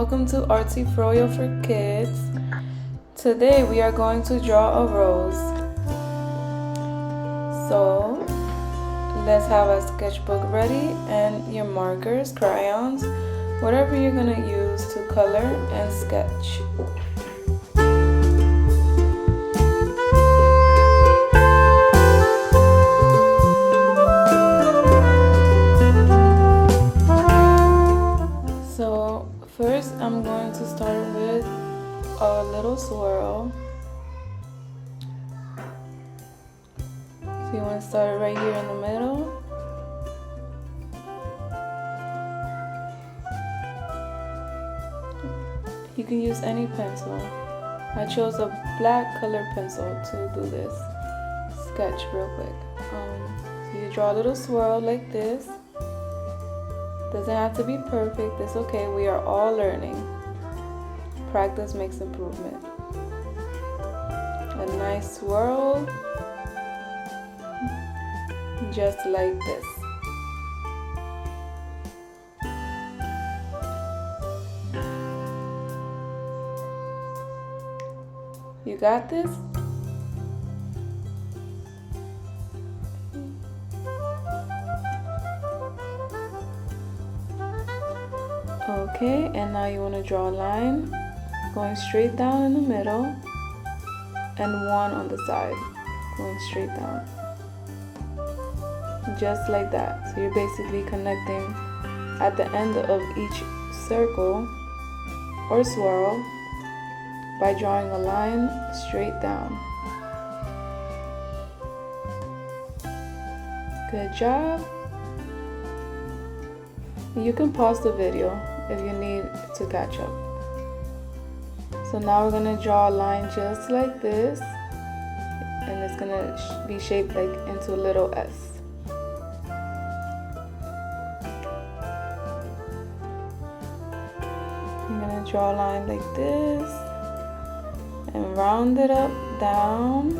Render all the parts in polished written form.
welcome to ARTSY FROYO for Kids. Today we are going to draw a rose. So let's have a sketchbook ready and your markers, crayons, whatever you're going to use to color and sketch. First, I'm going to start with a little swirl. So you want to start right here in the middle. You can use any pencil. I chose a black colored pencil to do this sketch real quick. So you draw a little swirl like this. Doesn't have to be perfect, it's okay, we are all learning. Practice makes improvement. A nice swirl, just like this. You got this? Okay, and now you want to draw a line going straight down in the middle and one on the side going straight down, just like that. So you're basically connecting at the end of each circle or swirl by drawing a line straight down. Good job. You can pause the video if you need to catch up. So now we're going to draw a line just like this, and it's going to be shaped like into a little S. I'm going to draw a line like this and round it up, down.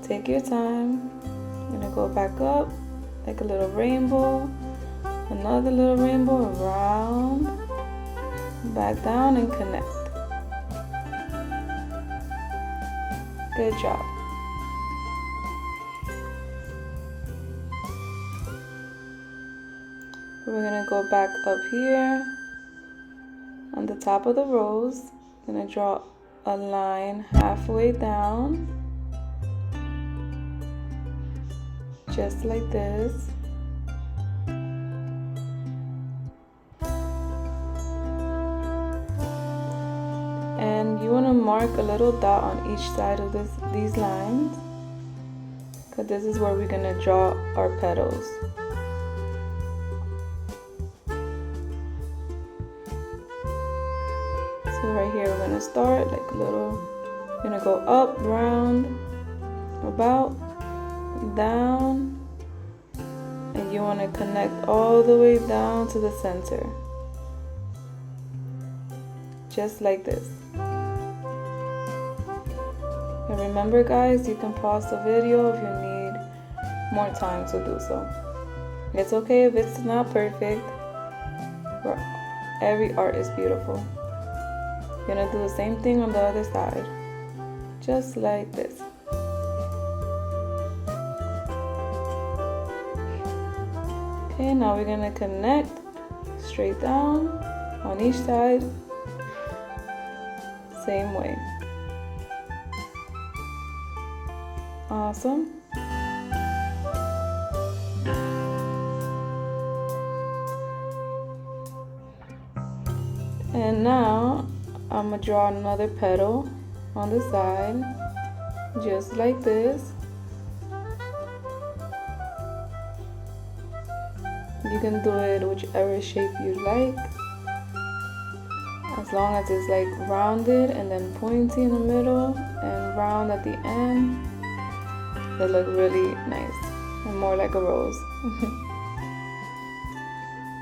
Take your time. I'm going to go back up like a little rainbow. Another little rainbow, around, back down, and connect. Good job. We're gonna go back up here on the top of the rose. Gonna draw a line halfway down, just like this. And you want to mark a little dot on each side of these lines, because this is where we're going to draw our petals. So right here we're going to start like a little, we're going to go up, round, about, down, and you want to connect all the way down to the center. Just like this. And remember guys, you can pause the video if you need more time to do so. It's okay if it's not perfect. Every art is beautiful. You're gonna do the same thing on the other side. Just like this. Okay, now we're gonna connect straight down on each side. Same way. Awesome. And now I'm going to draw another petal on the side, just like this. You can do it whichever shape you like, as long as it's like rounded and then pointy in the middle and round at the end. They look really nice and more like a rose.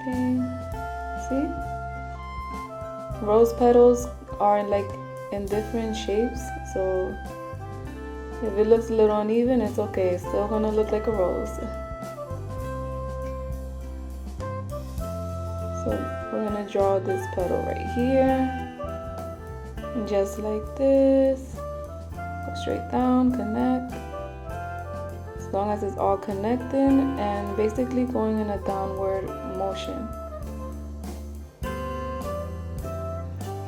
Okay, see? Rose petals are like in different shapes, so if it looks a little uneven, it's okay. It's still gonna look like a rose. So we're gonna draw this petal right here, just like this. Go straight down, connect. As long as it's all connected and basically going in a downward motion.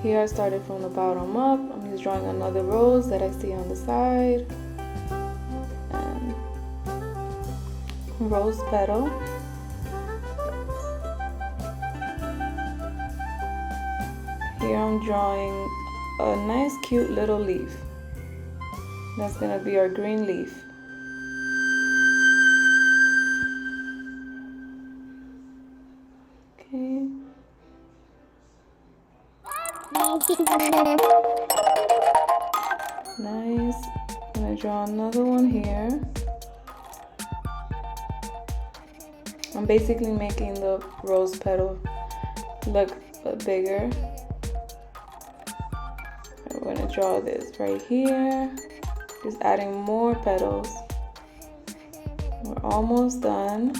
Here I started from the bottom up. I'm just drawing another rose that I see on the side. And rose petal. Here I'm drawing a nice cute little leaf. That's gonna be our green leaf. Okay. Nice. I'm gonna draw another one here. I'm basically making the rose petal look bigger. We're gonna draw this right here. Just adding more petals. We're almost done.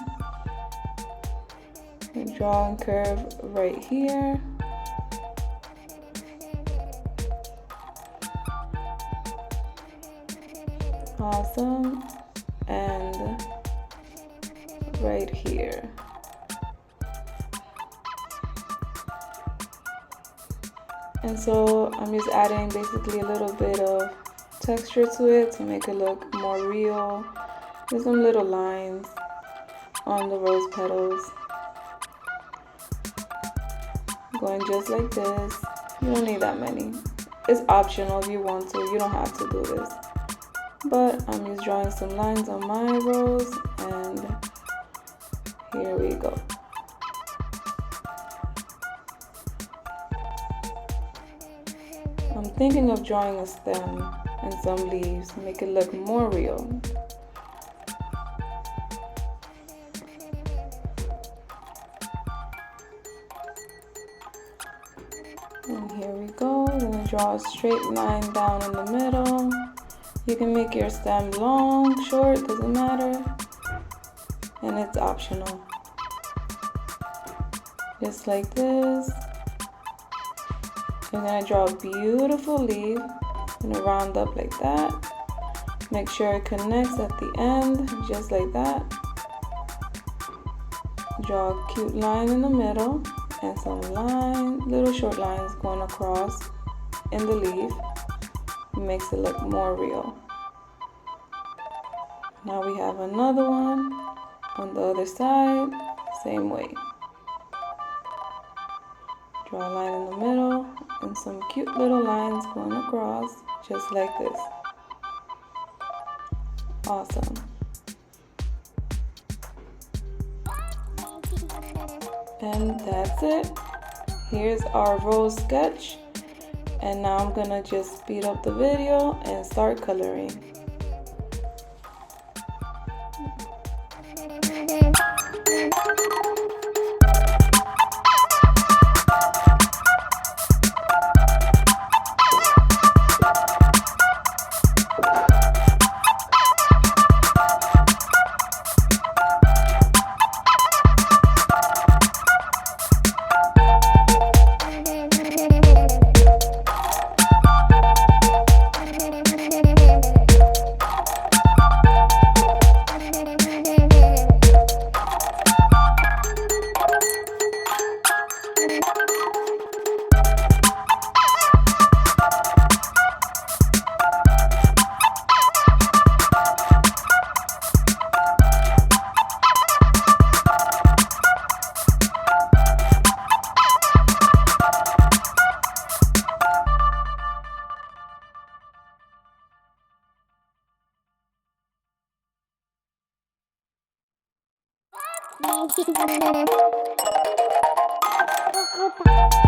Draw and curve right here. Awesome. And right here. And so I'm just adding basically a little bit of texture to it to make it look more real. There's some little lines on the rose petals. Going just like this. You don't need that many. It's optional if you want to. You don't have to do this. But I'm just drawing some lines on my rose, and here we go. I'm thinking of drawing a stem and some leaves to make it look more real. And here we go. I'm gonna draw a straight line down in the middle. You can make your stem long, short, doesn't matter. And it's optional. Just like this. You're gonna draw a beautiful leaf. I'm gonna round up like that. Make sure it connects at the end, just like that. Draw a cute line in the middle and some little short lines going across in the leaf. It makes it look more real. Now we have another one on the other side, same way. Draw a line in the middle and some cute little lines going across, just like this. Awesome. And that's it. Here's our rose sketch. And now I'm gonna just speed up the video and start coloring. Opa.